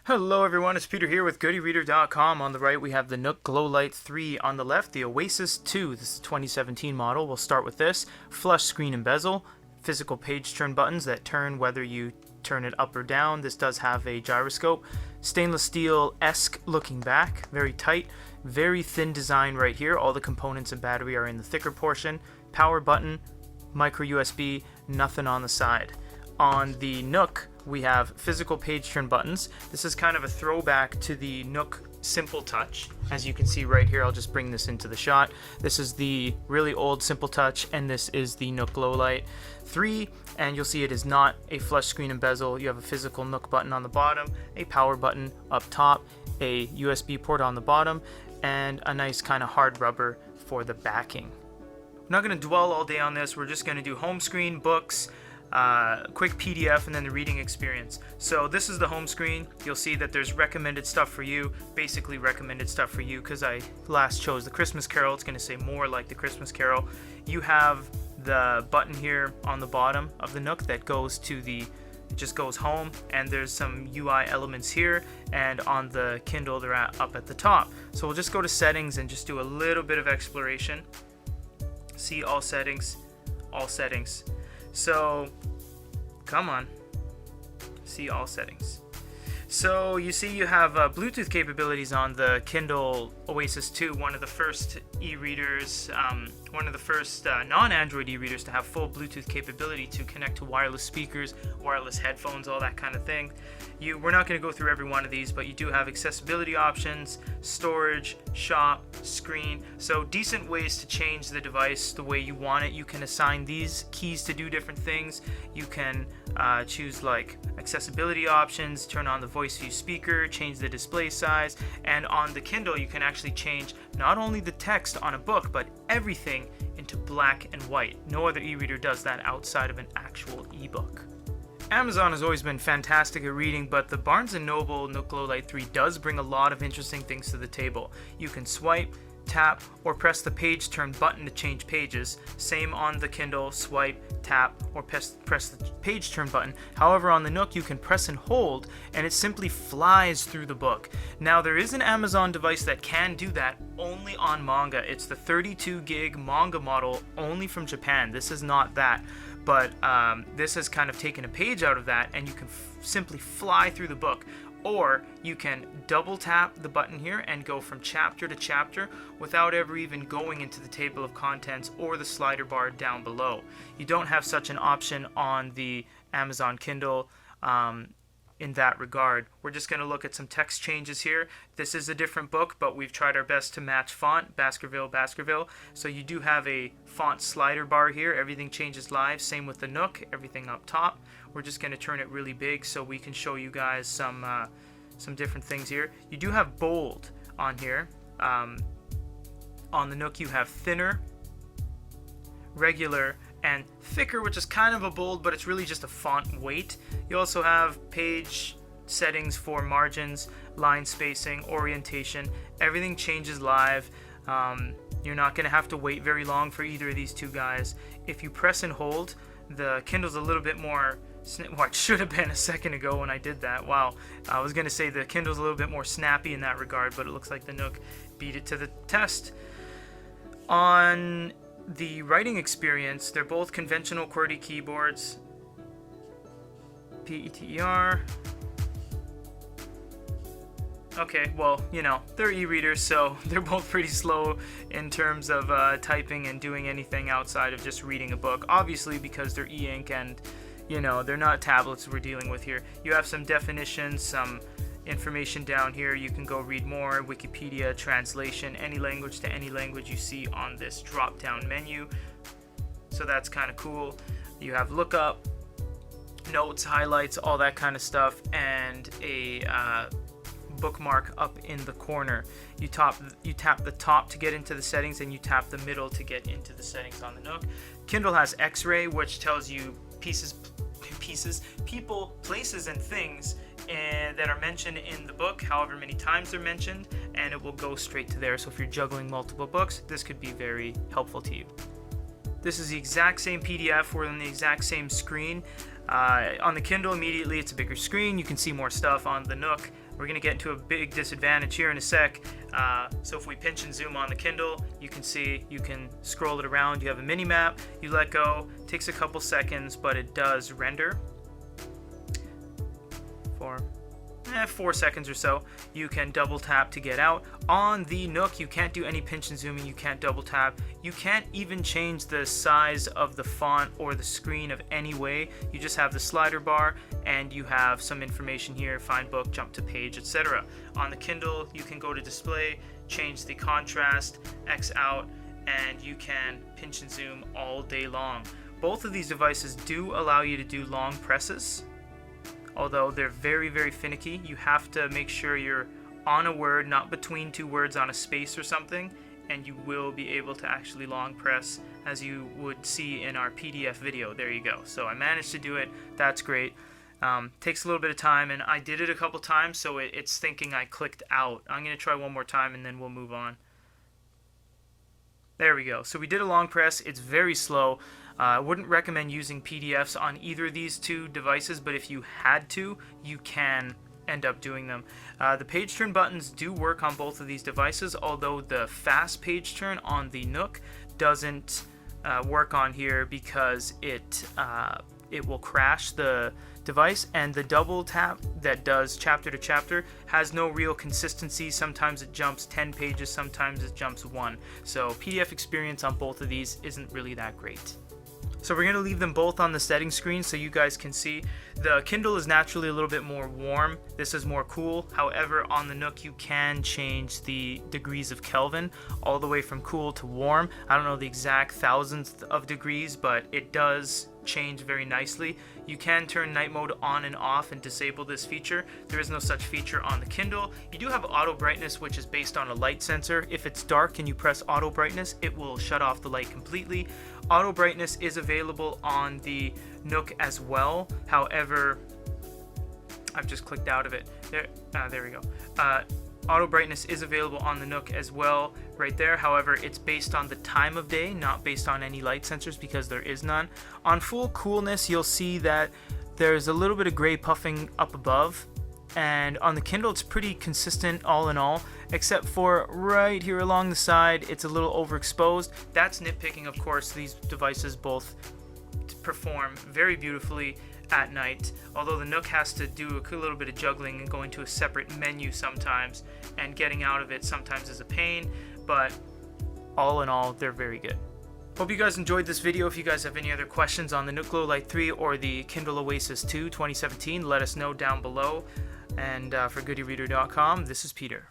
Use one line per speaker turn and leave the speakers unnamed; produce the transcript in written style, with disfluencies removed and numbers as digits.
Hello everyone, it's Peter here with GoodyReader.com. On the right we have the Nook Glowlight 3. On the left, the Oasis 2. This is a 2017 model. We'll start with this. Flush screen and bezel. Physical page turn buttons that turn whether you turn it up or down. This does have a gyroscope. Stainless steel-esque looking back. Very tight. Very thin design right here. All the components and battery are in the thicker portion. Power button. Micro USB. Nothing on the side. On the Nook, we have physical page turn buttons. This is kind of a throwback to the Nook Simple Touch. As you can see right here, I'll just bring this into the shot. This is the really old Simple Touch, and this is the Nook Glowlight 3, and you'll see it is not a flush screen and bezel. You have a physical Nook button on the bottom, a power button up top, a USB port on the bottom, and a nice kind of hard rubber for the backing. I'm not going to dwell all day on this. We're just going to do home screen, books, quick PDF, and then the reading experience. So this is the home screen. You'll see that there's recommended stuff for you, basically recommended stuff for you because I last chose the Christmas Carol. It's going to say more like the Christmas Carol. You have the button here on the bottom of the Nook that goes to the, it just goes home, and there's some UI elements here, and on the Kindle they're up at the top. So we'll just go to settings and just do a little bit of exploration. See all settings, all settings. So, come on, see all settings. So you see you have Bluetooth capabilities on the Kindle Oasis 2, one of the first e-readers, one of the first non-Android e-readers to have full Bluetooth capability to connect to wireless speakers, wireless headphones, all that kind of thing. We're not going to go through every one of these, but you do have accessibility options, storage, shop, screen, so decent ways to change the device the way you want it. You can assign these keys to do different things. You can choose like accessibility options, turn on the voice view speaker, change the display size, and on the Kindle you can actually change not only the text on a book but everything into black and white. No other e-reader does that outside of an actual ebook. Amazon has always been fantastic at reading, but the Barnes & Noble Nook Glowlight 3 does bring a lot of interesting things to the table. You can swipe, tap, or press the page turn button to change pages. Same on the Kindle, swipe, tap, or press the page turn button. However, on the Nook you can press and hold, and it simply flies through the book. Now there is an Amazon device that can do that only on manga. It's the 32 gig manga model only from Japan. This is not that, but this has kind of taken a page out of that, and you can simply fly through the book. Or you can double tap the button here and go from chapter to chapter without ever even going into the table of contents or the slider bar down below. You don't have such an option on the Amazon Kindle in that regard. We're just going to look at some text changes here. This is a different book, but we've tried our best to match font, Baskerville. So you do have a font slider bar here. Everything changes live. Same with the Nook, everything up top. We're just going to turn it really big so we can show you guys some different things here. You do have bold on here. On the Nook you have thinner, regular, and thicker, which is kind of a bold, but it's really just a font weight. You also have page settings for margins, line spacing, orientation. Everything changes live. You're not going to have to wait very long for either of these two guys. If you press and hold, the Kindle's a little bit more, well, it should have been a second ago when I did that. Wow, I was going to say the Kindle's a little bit more snappy in that regard, but it looks like the Nook beat it to the test. On the writing experience, they're both conventional QWERTY keyboards. PETER. Okay, well, you know, they're e-readers, so they're both pretty slow in terms of typing and doing anything outside of just reading a book. Obviously, because they're e-ink and, you know, they're not tablets we're dealing with here. You have some definitions, some information down here. You can go read more, Wikipedia, translation, any language to any language you see on this drop-down menu. So that's kind of cool. You have lookup, notes, highlights, all that kind of stuff, and a bookmark up in the corner. You tap the top to get into the settings, and you tap the middle to get into the settings on the Nook. Kindle has X-ray, which tells you people, places, and things that are mentioned in the book, however many times they're mentioned, and it will go straight to there. So if you're juggling multiple books, this could be very helpful to you. This is the exact same PDF. We're on the exact same screen. On the Kindle, immediately it's a bigger screen. You can see more stuff. On the Nook, we're going to get into a big disadvantage here in a sec. So if we pinch and zoom on the Kindle, you can see, you can scroll it around. You have a mini map. You let go. Takes a couple seconds, but it does render for 4 seconds or so. You can double tap to get out. On the Nook, you can't do any pinch and zooming. You can't double tap. You can't even change the size of the font or the screen of any way. You just have the slider bar, and you have some information here: find book, jump to page, etc. On the Kindle, you can go to display, change the contrast, X out, and you can pinch and zoom all day long. Both of these devices do allow you to do long presses, although they're very finicky. You have to make sure you're on a word, not between two words on a space or something, and you will be able to actually long press, as you would see in our PDF video. There you go. So I managed to do it. That's great. Takes a little bit of time, and I did it a couple times, so it's thinking I clicked out. I'm going to try one more time, and then we'll move on. There we go. So we did a long press. It's very slow. I wouldn't recommend using PDFs on either of these two devices, but if you had to, you can end up doing them. The page turn buttons do work on both of these devices, although the fast page turn on the Nook doesn't work on here because it will crash the device, and the double tap that does chapter to chapter has no real consistency. Sometimes it jumps 10 pages, sometimes it jumps 1. So PDF experience on both of these isn't really that great. So we're going to leave them both on the settings screen so you guys can see. The Kindle is naturally a little bit more warm. This is more cool. However, on the Nook, you can change the degrees of Kelvin all the way from cool to warm. I don't know the exact thousandth of degrees, but it does change very nicely. You can turn night mode on and off and disable this feature. There is no such feature on the Kindle. You do have auto brightness, which is based on a light sensor. If it's dark and you press auto brightness, it will shut off the light completely. Auto brightness is available on the Nook as well. However, I've just clicked out of it. There we go. Auto brightness is available on the Nook as well, right there. However, it's based on the time of day, not based on any light sensors, because there is none. On full coolness, you'll see that there's a little bit of gray puffing up above, and on the Kindle it's pretty consistent all in all, except for right here along the side it's a little overexposed. That's nitpicking, of course. These devices both perform very beautifully at night, although the Nook has to do a little bit of juggling and go into a separate menu sometimes, and getting out of it sometimes is a pain, but all in all, they're very good. Hope you guys enjoyed this video. If you guys have any other questions on the Nook Glowlight 3 or the Kindle Oasis 2 2017, let us know down below. And for GoodyReader.com, this is Peter.